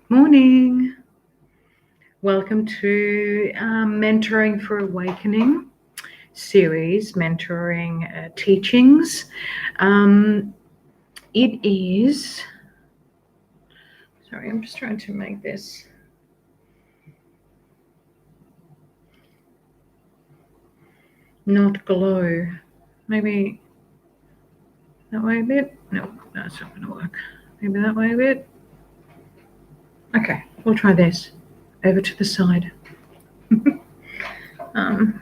Morning. Welcome to Mentoring for Awakening series, mentoring teachings. Um, it is, sorry, I'm just trying to make this not glow. Maybe that way a bit. No, that's not going to work. Maybe that way a bit. Okay, we'll try this. Over to the side. um,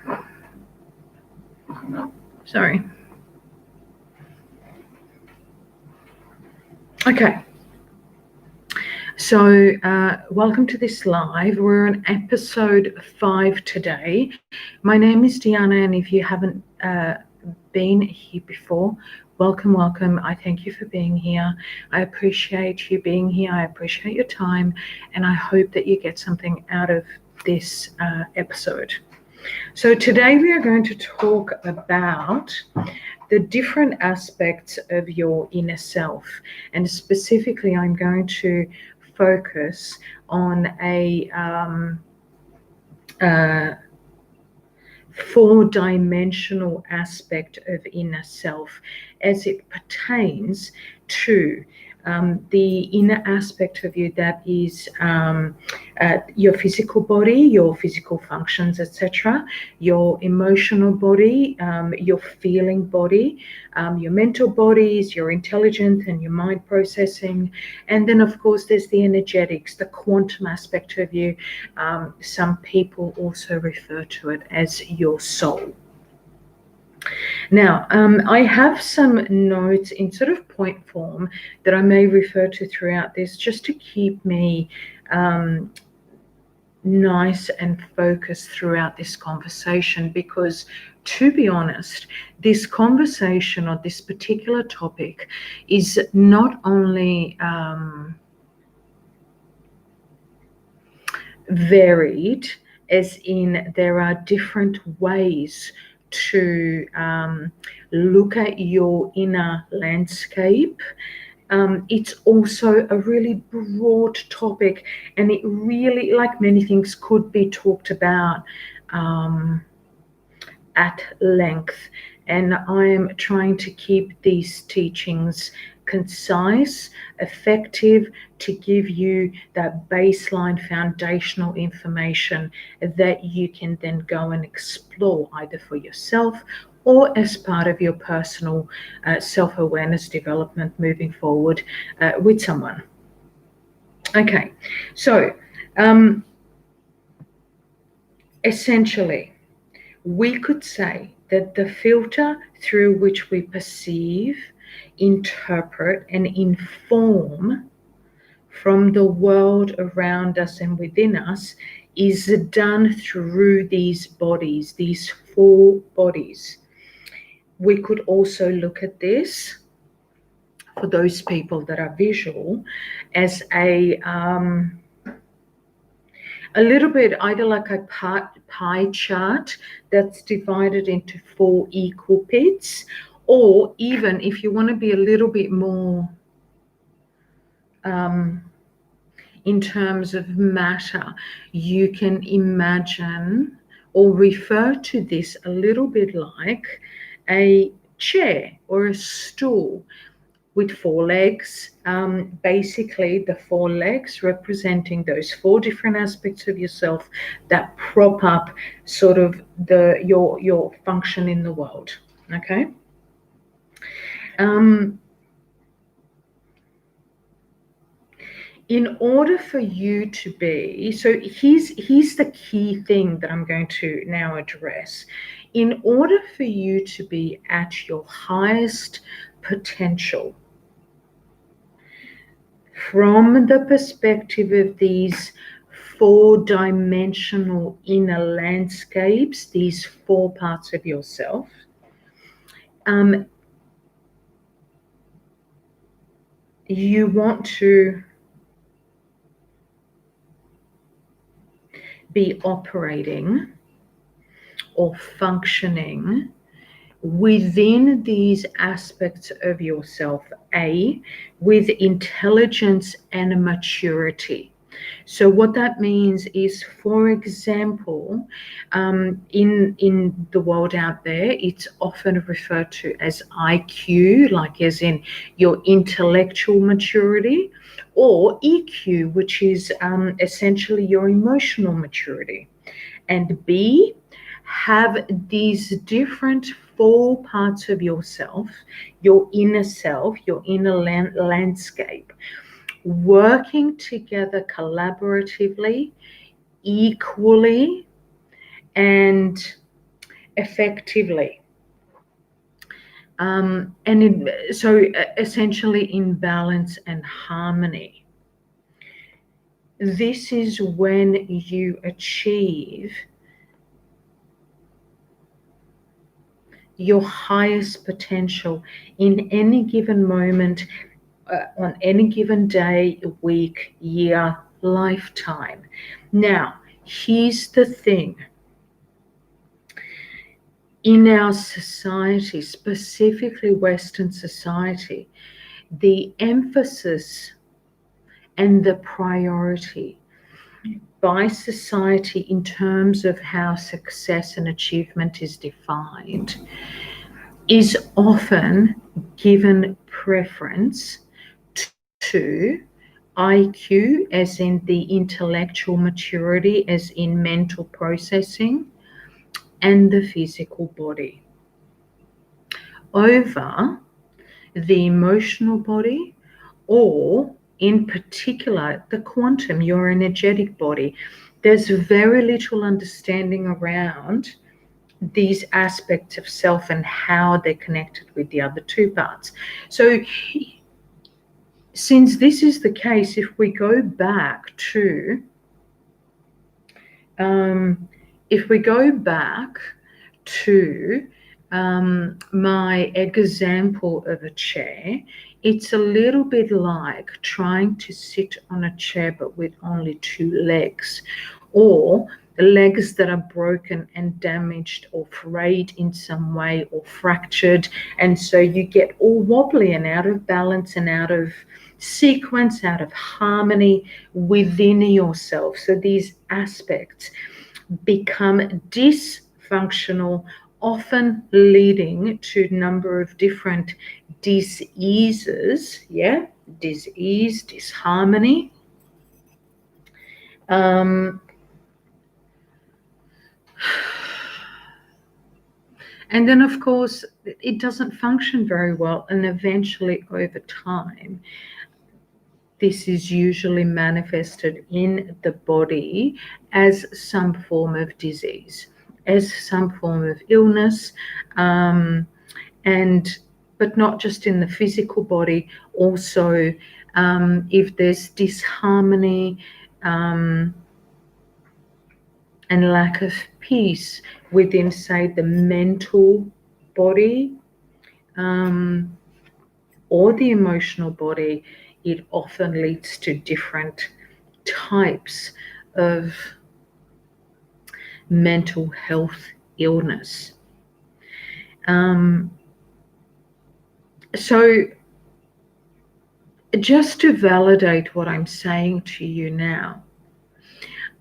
Sorry. Okay. So, welcome to this live. We're on episode 5 today. My name is Diana, and if you haven't been here before, welcome. I thank you for being here. I appreciate you being here. I appreciate your time, and I hope that you get something out of this episode. So, today we are going to talk about the different aspects of your inner self, and specifically, I'm going to focus on a four-dimensional aspect of inner self as it pertains to the inner aspect of you that is your physical body, your physical functions, etc., your emotional body, your feeling body, your mental bodies, your intelligence and your mind processing, and then of course there's the energetics, the quantum aspect of you. Some people also refer to it as your soul. Now, I have some notes in sort of point form that I may refer to throughout this just to keep me nice and focused throughout this conversation, because to be honest, this conversation on this particular topic is not only varied, as in there are different ways to look at your inner landscape. It's also a really broad topic, and it really, like many things, could be talked about at length. And I am trying to keep these teachings concise, effective, to give you that baseline foundational information that you can then go and explore either for yourself or as part of your personal self-awareness development moving forward with someone. Okay, so essentially, we could say that the filter through which we perceive, interpret, and inform from the world around us and within us is done through these bodies, these four bodies. We could also look at this, for those people that are visual, as a little bit either like a pie chart that's divided into four equal pits, or even if you want to be a little bit more in terms of matter, you can imagine or refer to this a little bit like a chair or a stool with four legs. Basically, the four legs representing those four different aspects of yourself that prop up sort of your function in the world. Okay. In order for you to be, so here's the key thing that I'm going to now address. In order for you to be at your highest potential, from the perspective of these four-dimensional inner landscapes, these four parts of yourself, you want to be operating or functioning within these aspects of yourself, with intelligence and maturity. So what that means is, for example, in the world out there, it's often referred to as IQ, like as in your intellectual maturity, or EQ, which is essentially your emotional maturity. And B, have these different four parts of yourself, your inner self, your inner landscape, working together collaboratively, equally, and effectively. So essentially in balance and harmony. This is when you achieve your highest potential in any given moment, on any given day, week, year, lifetime. Now, here's the thing. In our society, specifically Western society, the emphasis and the priority by society in terms of how success and achievement is defined is often given preference to IQ, as in the intellectual maturity, as in mental processing, and the physical body, over the emotional body, or in particular the quantum, your energetic body. There's very little understanding around these aspects of self and how they're connected with the other two parts. So since this is the case, if we go back to my example of a chair, it's a little bit like trying to sit on a chair but with only two legs, or the legs that are broken and damaged or frayed in some way or fractured, and so you get all wobbly and out of balance and out of sequence, out of harmony within yourself. So these aspects become dysfunctional, often leading to a number of different diseases, disease, disharmony. And then, of course, it doesn't function very well, and eventually, over time, this is usually manifested in the body as some form of disease, as some form of illness, but not just in the physical body, also if there's disharmony and lack of peace within, say, the mental body or the emotional body, it often leads to different types of mental health illness. So just to validate what I'm saying to you now,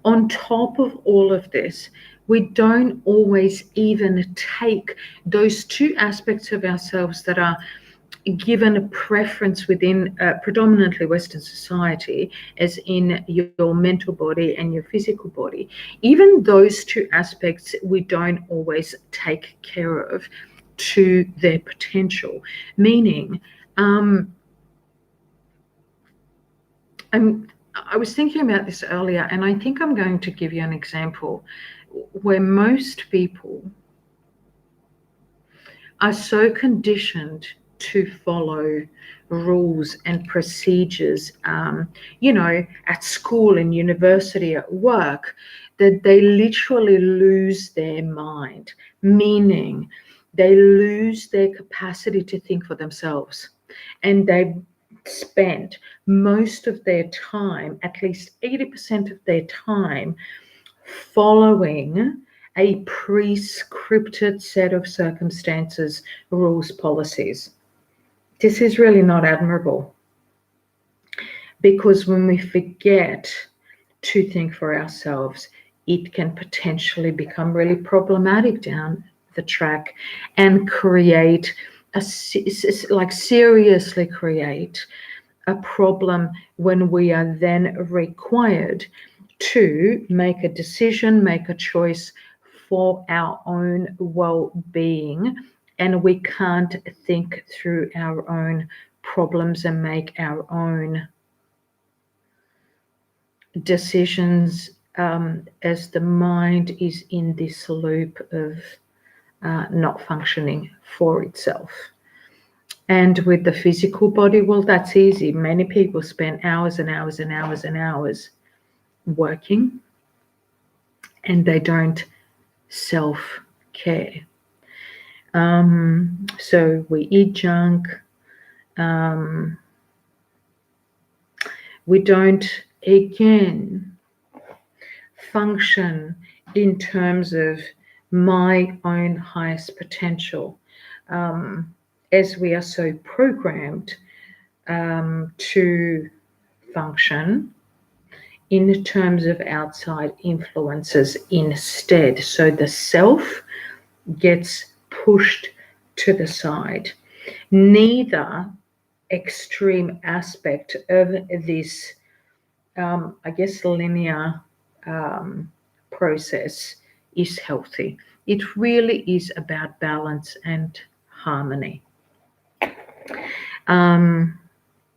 on top of all of this, we don't always even take those two aspects of ourselves that are given a preference within predominantly Western society, as in your mental body and your physical body. Even those two aspects we don't always take care of to their potential, meaning I was thinking about this earlier, and I think I'm going to give you an example where most people are so conditioned to follow rules and procedures, at school and university, at work, that they literally lose their mind, meaning they lose their capacity to think for themselves, and they spend most of their time, at least 80% of their time, following a prescripted set of circumstances, rules, policies. This is really not admirable, because when we forget to think for ourselves, it can potentially become really problematic down the track and create seriously create a problem when we are then required to make a decision, make a choice for our own well-being, and we can't think through our own problems and make our own decisions, as the mind is in this loop of not functioning for itself. And with the physical body, well, that's easy. Many people spend hours and hours and hours and hours working, and they don't self-care. So we eat junk. We don't, again, function in terms of my own highest potential, as we are so programmed to function in terms of outside influences instead. So the self gets pushed to the side. Neither extreme aspect of this, I guess, linear process is healthy. It really is about balance and harmony.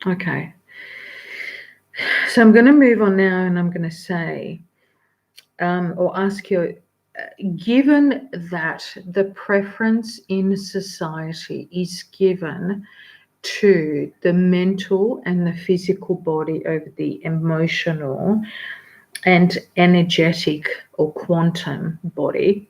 Okay. So I'm going to move on now, and I'm going to say, or ask you, given that the preference in society is given to the mental and the physical body over the emotional and energetic or quantum body,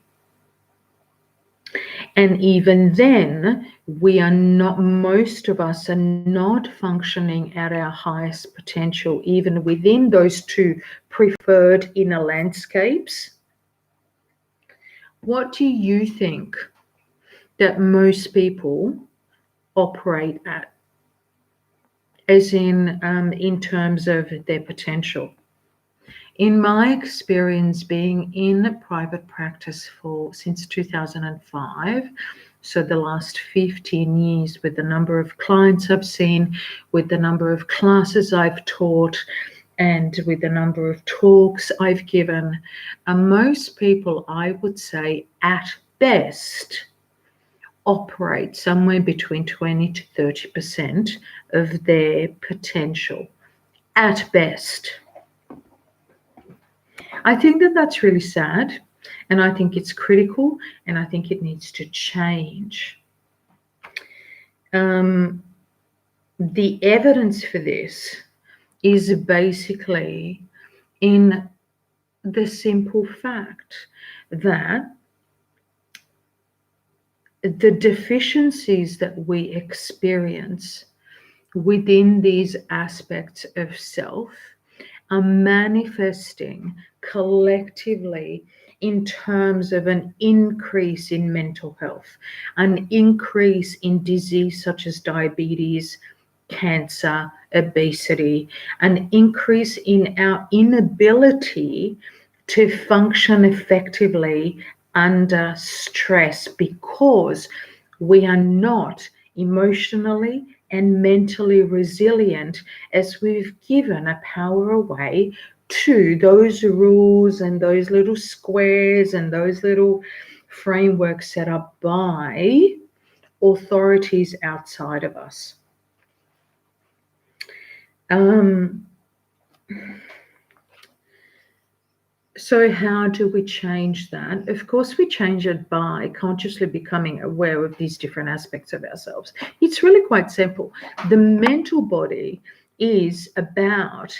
and even then, most of us are not functioning at our highest potential, even within those two preferred inner landscapes. What do you think that most people operate at, as in terms of their potential? In my experience, being in private practice since 2005, so the last 15 years, with the number of clients I've seen, with the number of classes I've taught, and with the number of talks I've given, most people, I would say, at best, operate somewhere between 20 to 30% of their potential, at best. I think that that's really sad, and I think it's critical, and I think it needs to change. The evidence for this is basically in the simple fact that the deficiencies that we experience within these aspects of self are manifesting collectively in terms of an increase in mental health, an increase in disease such as diabetes, cancer, obesity, an increase in our inability to function effectively under stress, because we are not emotionally and mentally resilient, as we've given a power away to those rules and those little squares and those little frameworks set up by authorities outside of us. So how do we change that? Of course, we change it by consciously becoming aware of these different aspects of ourselves. It's really quite simple. The mental body is about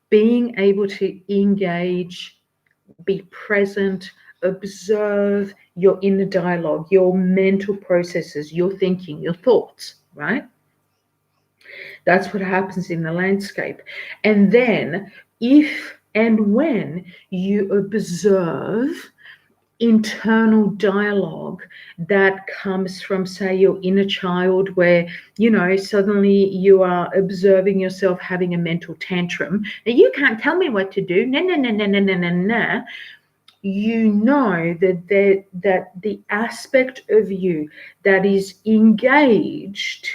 being able to engage, be present, observe your inner dialogue, your mental processes, your thinking, your thoughts, right? That's what happens in the landscape. And then if and when you observe internal dialogue that comes from, say, your inner child, where, you know, suddenly you are observing yourself having a mental tantrum. Now, you can't tell me what to do. No, no, no, no, no, no, no, no. You know that the aspect of you that is engaged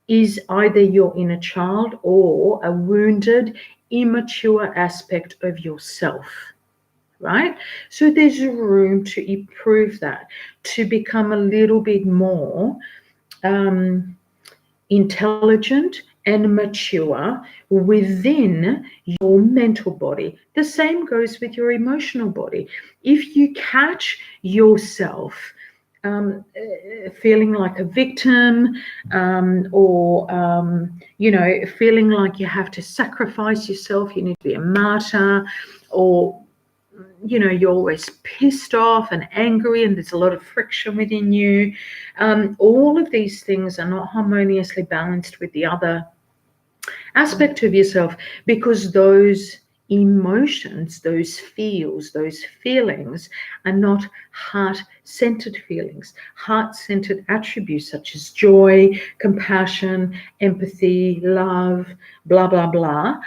is either your inner child or a wounded, immature aspect of yourself. Right? So there's room to improve that, to become a little bit more intelligent and mature within your mental body. The same goes with your emotional body. If you catch yourself feeling like a victim, or you know, feeling like you have to sacrifice yourself, you need to be a martyr, or, you know, you're always pissed off and angry and there's a lot of friction within you, all of these things are not harmoniously balanced with the other aspect of yourself, because those emotions, those feels, those feelings are not heart-centered feelings. Heart-centered attributes such as joy, compassion, empathy, love, blah, blah, blah,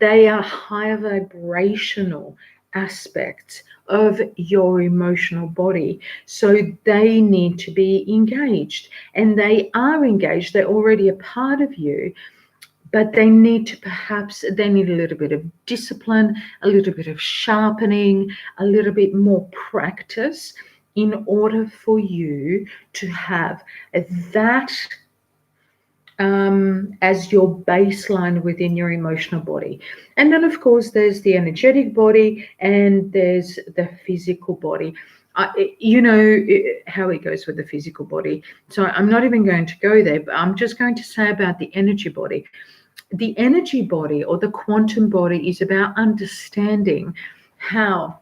they are higher vibrational aspects of your emotional body. So they need to be engaged, and they are engaged. They're already a part of you, but they need a little bit of discipline, a little bit of sharpening, a little bit more practice in order for you to have that as your baseline within your emotional body. And then, of course, there's the energetic body and there's the physical body. You know how it goes with the physical body. So I'm not even going to go there, but I'm just going to say about the energy body. The energy body, or the quantum body, is about understanding how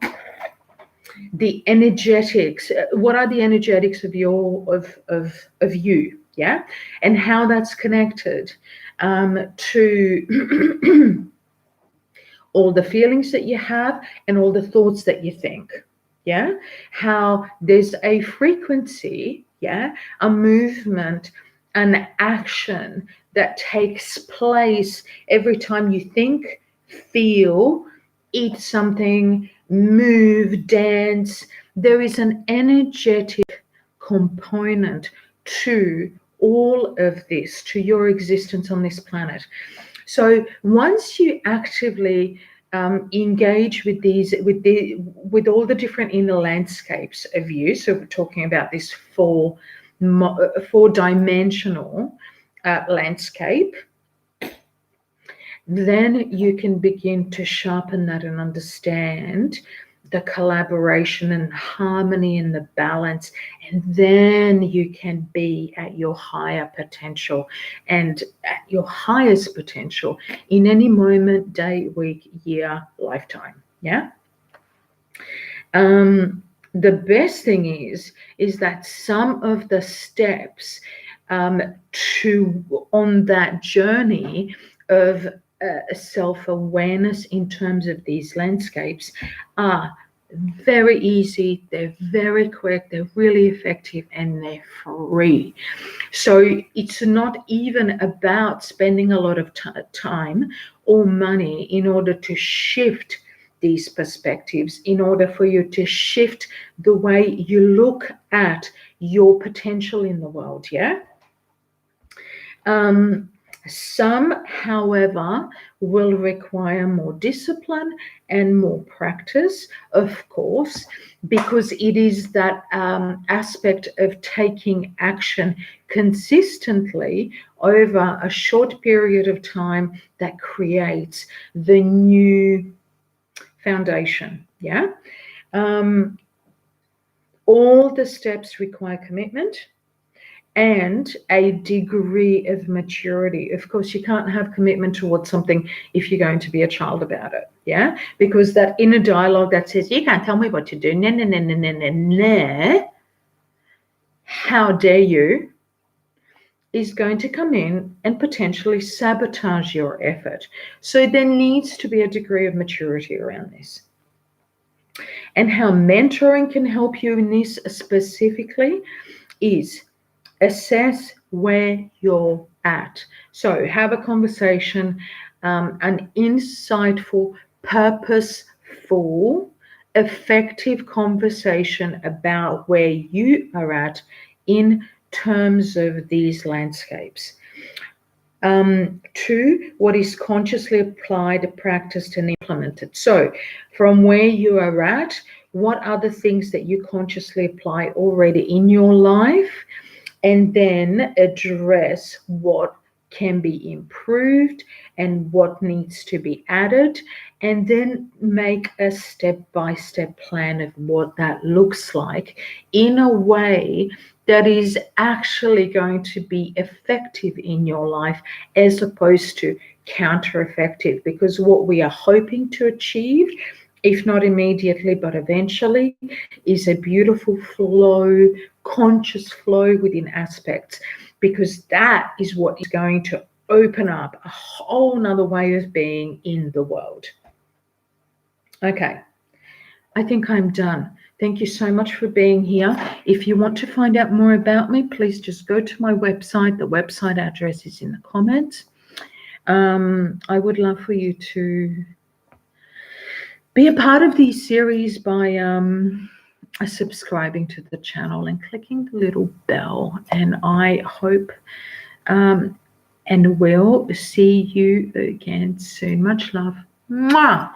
the energetics, what are the energetics of you, yeah, and how that's connected to all the feelings that you have and all the thoughts that you think, yeah, how there's a frequency, yeah, a movement, an action that takes place every time you think, feel, eat something, move, dance. There is an energetic component to all of this, to your existence on this planet. So once you actively engage with with all the different inner landscapes of you, so we're talking about this four-dimensional landscape, then you can begin to sharpen that and understand the collaboration and harmony and the balance, and then you can be at your higher potential and at your highest potential in any moment, day, week, year, lifetime. Yeah. The best thing is that some of the steps on that journey of self-awareness in terms of these landscapes are very easy, they're very quick, they're really effective, and they're free. So it's not even about spending a lot of time or money in order to shift these perspectives, in order for you to shift the way you look at your potential in the world, yeah? Some, however, will require more discipline and more practice, of course, because it is that aspect of taking action consistently over a short period of time that creates the new foundation. Yeah. All the steps require commitment and a degree of maturity. Of course, you can't have commitment towards something if you're going to be a child about it, yeah? Because that inner dialogue that says, you can't tell me what to do, nah, nah, nah, nah, nah, nah, nah, how dare you, is going to come in and potentially sabotage your effort. So there needs to be a degree of maturity around this. And how mentoring can help you in this specifically is assess where you're at. So have a conversation, an insightful, purposeful, effective conversation about where you are at in terms of these landscapes. Two, what is consciously applied, practiced, and implemented. So, from where you are at, what are the things that you consciously apply already in your life? And then address what can be improved and what needs to be added, and then make a step-by-step plan of what that looks like in a way that is actually going to be effective in your life as opposed to counter-effective. Because what we are hoping to achieve, if not immediately but eventually, is a beautiful flow, conscious flow within aspects, because that is what is going to open up a whole nother way of being in the world. Okay, I think I'm done. Thank you so much for being here. If you want to find out more about me, please just go to my website. The website address is in the comments. I would love for you to be a part of these series by subscribing to the channel and clicking the little bell. And I hope and will see you again soon. Much love. Mwah!